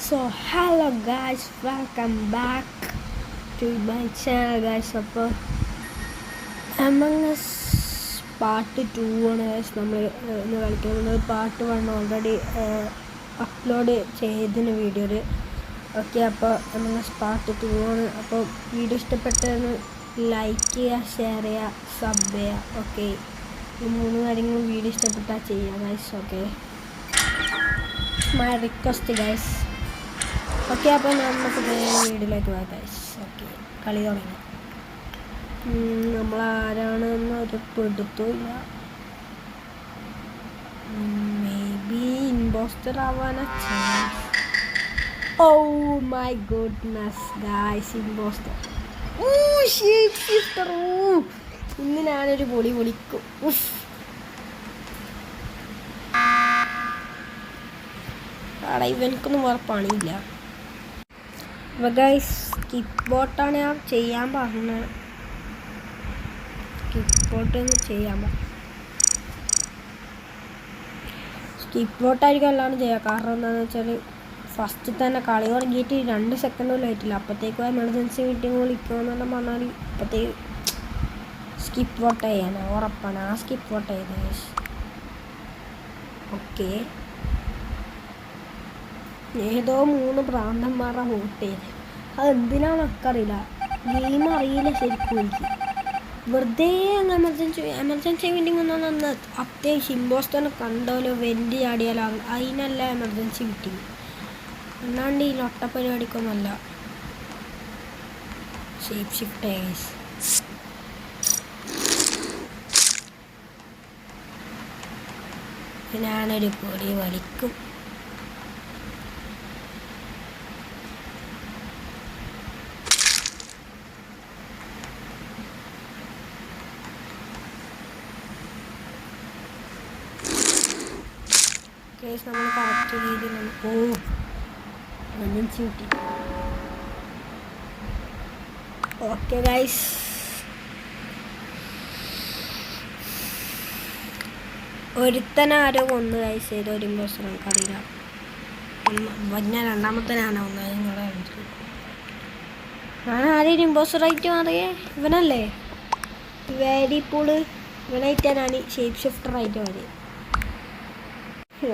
So hello guys, welcome back to my channel guys. അപ്പോൾ Among Us part 2 ആണ് guys നമ്മൾ ഇന്ന് കളിക്കുന്നത്. പാർട്ട് 1 ഓൾറെഡി അപ്ലോഡ് ചെയ്തിന് വീഡിയോയിൽ. ഓക്കെ, അപ്പോൾ Among Us പാർട്ട് 2 ആണ്. അപ്പോൾ വീഡിയോ ഇഷ്ടപ്പെട്ടതെന്ന് ലൈക്ക് ചെയ്യുക, ഷെയർ ചെയ്യുക, സബ് ചെയ്യുക. ഓക്കെ, ഈ 3 കാര്യങ്ങളും വീഡിയോ ഇഷ്ടപ്പെട്ടാൽ ചെയ്യുക guys. Okay, my request guys. Okay, അപ്പോൾ നമുക്ക് വീഡിയോയിലേക്ക് പോകാം ഗൈസ്. ഓക്കെ, കളി തുടങ്ങി. നമ്മളാരാണെന്ന് ഒരു പിടുത്തമില്ല. മേ ബി ഇമ്പോസ്റ്റർ ആവാനാ chance. Oh my goodness guys, impostor. ഇന്ന് ഞാനൊരു പൊളി പൊളിക്കും. അവിടെ ഇവനക്കൊന്നും വേറെ പണിയില്ല. അപ്പോൾ ഗൈസ്, സ്കിപ്പ് ബോട്ടാണ് ഞാൻ ചെയ്യാൻ പറഞ്ഞത്. സ്കിപ്പ് ബോട്ട് ചെയ്യാൻ പറഞ്ഞു. സ്കിപ്പ് ബോട്ടായിരിക്കും അല്ലാണ്ട് ചെയ്യാം. കാരണം എന്താണെന്ന് വെച്ചാൽ ഫസ്റ്റ് തന്നെ കളി തുടങ്ങിയിട്ട് 2 സെക്കൻഡ് പോലും ആയിട്ടില്ല. അപ്പോഴത്തേക്കും എമർജൻസി മീറ്റിംഗ് വിളിക്കുമെന്നെല്ലാം പറഞ്ഞാൽ അപ്പോഴത്തേക്ക് സ്കിപ്പ് ബോട്ട് ചെയ്യാൻ ഉറപ്പാണ്. ആ സ്കിപ്പ് ബോട്ട് ചെയ്ത് ഗൈസ്. ഓക്കെ, ഏതോ 3 ഭ്രാന്തന്മാരുടെ വോട്ട് ചെയ്ത്. അതെന്തിനാണെന്നൊക്കെ അറിയില്ല, ഗെയിം അറിയില്ല ശരിക്കും എനിക്ക്. വെറുതെ എമർജൻസി മീറ്റിംഗ് ഒന്നും അന്ന് അത്യാവശ്യം ഇമ്പോസ്റ്ററിനെ കണ്ടാലോ വെൻറ്റ് ചാടിയാലോ അതിനല്ല എമർജൻസി മീറ്റിംഗ്. അല്ലാണ്ട് ഈ ലൊട്ട പരിപാടിക്കൊന്നുമല്ല. Shape shift guys. ഞാനൊരു പൊടി വലിക്കും. നമ്മൾ കറക്റ്റ് രീതിയിലാണ്. ചൂട്ടി. ഓക്കെ ഗൈസ്, ഒരുത്തനെ ആരോ കൊന്നു ഗൈസ്. ചെയ്ത ഒരു ഇമ്പോസ്റ്റർ നമുക്കറിയില്ല. ഞാൻ രണ്ടാമത്തെ ഞാനാവുന്ന നിങ്ങളെ ഞാൻ ആരെയും ഇമ്പോസ്റ്ററായിട്ട് മാറിയേ ഇവനല്ലേ, വേരിപ്പൂള്. ഇവനായിട്ടാണ് ഞാൻ ഷേപ്പ് ഷിഫ്റ്ററായിട്ട് മാറിയത്.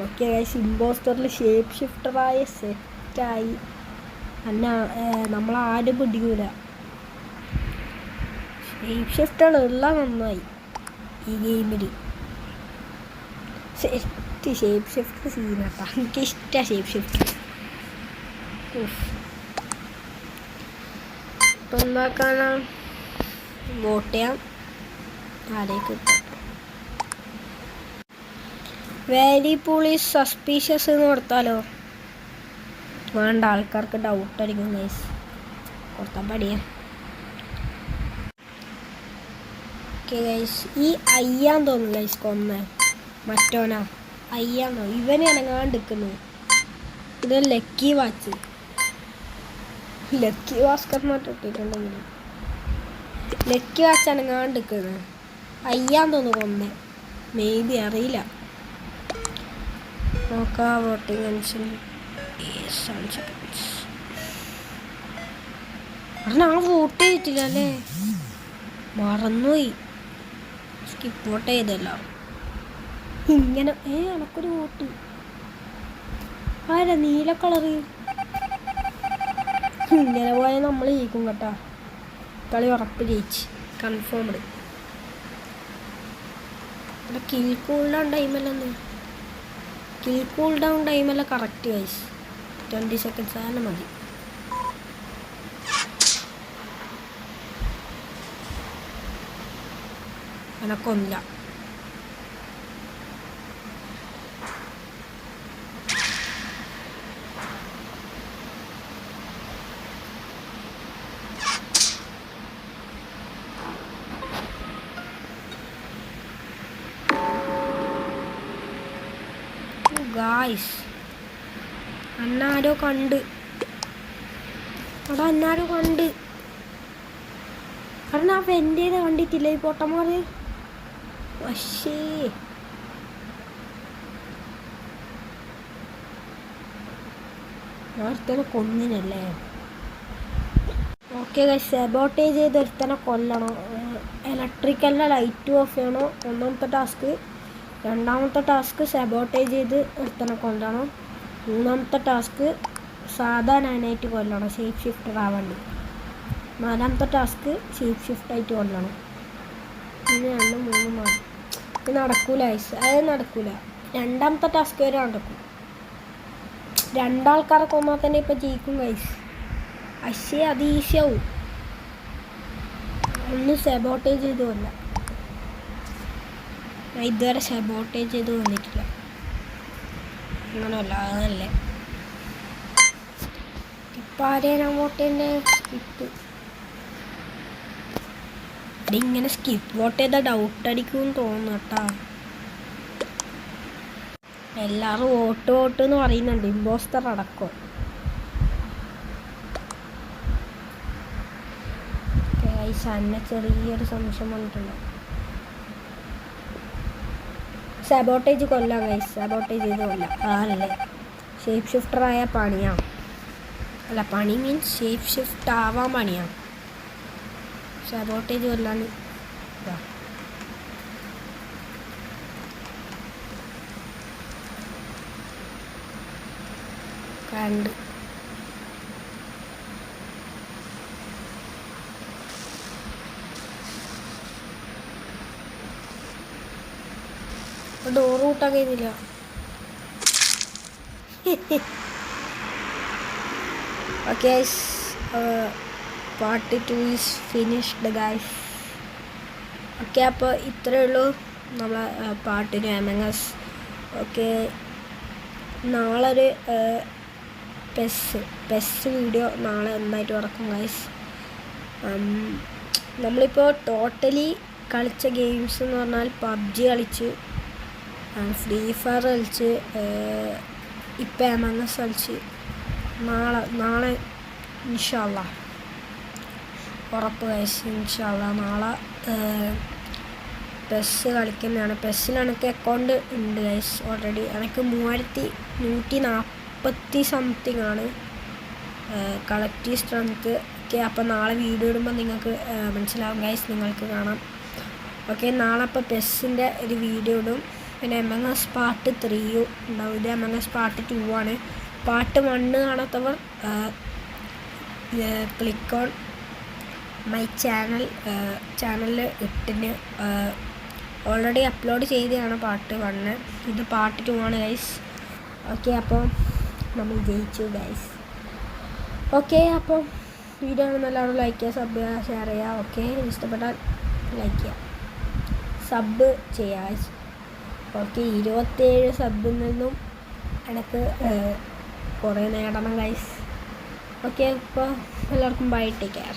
ഓക്കെ ഗൈസ്, ഇമ്പോസ്റ്ററിൽ ഷേപ്പ് ഷിഫ്റ്ററായി സെറ്റായി. എന്നാ നമ്മളാരും പിടിക്കൂല. ഷേപ്പ് ഷിഫ്റ്റർ ഉള്ള നന്നായി ഈ ഗെയിമിൽ. സെറ്റ് ഷേപ്പ് ഷിഫ്റ്റർ സീനാട്ടാ. എനിക്കിഷ്ടമാണ് ഷേപ്പ് ഷിഫ്റ്റർ. ഇപ്പം എന്താക്കാനാ, വോട്ട് ചെയ്യാം. ആരേക്ക് വെരി പൂളി സസ്പീഷ്യസ് എന്ന് കൊടുത്താലോ? വേണ്ട, ആൾക്കാർക്ക് ഡൗട്ട് അടിക്കും ഗൈസ്. കൊടുത്താൽ പഠിയാം. ഓക്കെ ഗൈസ്, ഈ അയ്യാൻ തോന്നുന്നു ഗൈസ് കൊന്ന മറ്റോനാ. അയ്യാന്നോ? ഇവനെ അനങ്ങാണ്ട് നിൽക്കുന്നു. ഇത് ലക്കി വാച്ച്. ലക്കി ഭാസ്കർ മാറ്റിട്ടുണ്ടെങ്കിൽ ലക്കി വാച്ച് അനങ്ങാണ്ട് നിൽക്കുന്നത്. അയ്യാൻ തോന്നുന്നു കൊന്ന. മേ ബി അറിയില്ല. നോക്കാം. വോട്ടിംഗ് അനുസരിച്ച് ഞാൻ വോട്ട് ചെയ്തിട്ടില്ല അല്ലേ, മറന്നുപോയി. സ്കിപ്പ് വോട്ട് ചെയ്തല്ലോ. ഇങ്ങനെ എനക്കൊരു വോട്ട്. ആരാ നീല കളറ്? ഇങ്ങനെ പോയാൽ നമ്മൾ ജയിക്കും കേട്ടാ. കളി ഉറപ്പ് ജയിച്ച് കൺഫേംഡ്. ഇവിടെ കിൽ കൂൾ ടൈമല്ലെന്ന്. കിൽ കൂൾ ഡൗൺ ടൈമെല്ലാം കറക്റ്റ് ഗൈസ്. 20 സെക്കൻഡ്സ് ആയാലും മതി. എനക്കൊന്നില്ല. ഗായ്സ്, അന്നാരോ കണ്ട്. അവിടെ അന്നാരോ കണ്ട്. കാരണം ആ വെൻ്റെ കണ്ടിട്ടില്ല ഈ പൊട്ടന്മാർ. പക്ഷേ ഞാൻ ഒരുത്തനെ കൊന്നിനല്ലേ. ഓക്കെ ഗൈസ്, സബോട്ടേജ് ചെയ്ത് ഒരുത്തനെ കൊല്ലണം. ഇലക്ട്രിക്കലിൻ്റെ ലൈറ്റ് ഓഫ് ചെയ്യണം ഒന്നാമത്തെ ടാസ്ക്. രണ്ടാമത്തെ ടാസ്ക് സബോട്ടേജ് ചെയ്ത് ഒരുത്തനെ കൊല്ലണം. മൂന്നാമത്തെ ടാസ്ക് സാധാ നാനായിട്ട് കൊല്ലണം, ഷേപ്പ് ഷിഫ്റ്റർ ആവാണ്ട്. നാലാമത്തെ ടാസ്ക് ഷേപ്പ് ഷിഫ്റ്റായിട്ട് കൊല്ലണം. പിന്നെ 2 3 മാറി. ഇത് നടക്കൂല ഗൈസ്, അത് നടക്കൂല. രണ്ടാമത്തെ ടാസ്ക് വരെ നടക്കും. 2 ആൾക്കാരെ കൊന്നാൽ തന്നെ ഇപ്പം ജയിക്കും ഗൈസ്. പക്ഷേ അത് ഈസിയാവും. ഒന്ന് സബോട്ടേജ് ചെയ്ത് കൊല്ല. ഞാൻ ഇതുവരെ സബോട്ടേജ് ചെയ്ത് വന്നിട്ടില്ല. അങ്ങനെയല്ല, അതല്ലേ ഇപ്പം ആരെയും വോട്ടേൻ്റെ സ്കിപ്പ്. അതിങ്ങനെ സ്കിപ്പ് വോട്ട് ചെയ്താൽ ഡൗട്ട് അടിക്കുമെന്ന് തോന്നുന്നു കേട്ടോ. എല്ലാവരും വോട്ട് എന്ന് പറയുന്നുണ്ട്, ഇമ്പോസ്റ്റർ അടക്കം. സന്നെ ചെറിയൊരു സംശയം വന്നിട്ടുണ്ട്. സബോട്ടേജ് കൊല്ലാം ഗൈസ്, സബോട്ടേജ് ചെയ്ത് കൊല്ലാം. അതല്ലേ ഷേപ്പ് ഷിഫ്റ്റർ ആയ പണിയാണ്. അല്ല, പണി മീൻസ് ഷേപ്പ് ഷിഫ്റ്റ് ആവാൻ പണിയാണ്. സബോട്ടേജ് കൊല്ലാൻ കണ്ട്. ഡോറ് കൂട്ടാൻ കഴിയുന്നില്ല. Okay, part 2 is finished guys. Okay, അപ്പോൾ ഇത്രയേ ഉള്ളൂ നമ്മളെ പാർട്ടിന് Among Us. ഓക്കെ, നാളെ ഒരു പെസ് വീഡിയോ നാളെ എന്തായിട്ട് നടക്കും ഗൈസ്. നമ്മളിപ്പോൾ ടോട്ടലി കളിച്ച ഗെയിംസ് എന്ന് പറഞ്ഞാൽ PUBG കളിച്ച്, ഫ്രീ ഫയർ കളിച്ച്, ഇപ്പം Among Us കളിച്ച്. നാളെ ഇൻഷാ അല്ലാഹ് ഉറപ്പ് ഗൈസ്, ഇൻഷാ അല്ലാഹ് നാളെ പെസ് കളിക്കുന്നതാണ്. പെസ്സിൽ എനിക്ക് അക്കൗണ്ട് ഉണ്ട് ഗൈസ് ഓൾറെഡി. എനിക്ക് 3140 സംതിങ് ആണ് കളക്റ്റീവ് സ്ട്രെങ്ത്ത്. ഓക്കെ, അപ്പോൾ നാളെ വീഡിയോ ഇടുമ്പോൾ നിങ്ങൾക്ക് മനസ്സിലാവും ഗൈസ്, നിങ്ങൾക്ക് കാണാം. ഓക്കെ, നാളെ അപ്പോൾ പെസ്സിൻ്റെ ഒരു വീഡിയോ ഇടും. പിന്നെ Among Us പാർട്ട് 3 ഉണ്ടാവും. ഇത് Among Us പാർട്ട് 2 ആണ്. പാർട്ട് 1 കാണാത്തവർ ക്ലിക്ക് ഓൺ മൈ ചാനലിൽ ഇട്ടിന് ഓൾറെഡി അപ്ലോഡ് ചെയ്തതാണ് പാർട്ട് 1. ഇത് പാർട്ട് 2 ആണ് ഗൈസ്. ഓക്കെ, അപ്പോൾ നമ്മൾ ജയിച്ചു ഗൈസ്. ഓക്കെ, അപ്പോൾ വീഡിയോ എല്ലാവരും ലൈക്ക് ചെയ്യുക, സബ് ചെയ്യുക, ഷെയർ ചെയ്യുക. ഓക്കെ, ഇഷ്ടപ്പെട്ടാൽ ലൈക്ക് ചെയ്യുക, സബ് ചെയ്യുക ഗൈസ്. ഓക്കെ, 27 സബിൽ നിന്നും എനിക്ക് കുറേ നേടണം ഗൈസ്. ഓക്കെ, അപ്പോൾ എല്ലാവർക്കും ബൈ, ടേക്ക് കെയർ.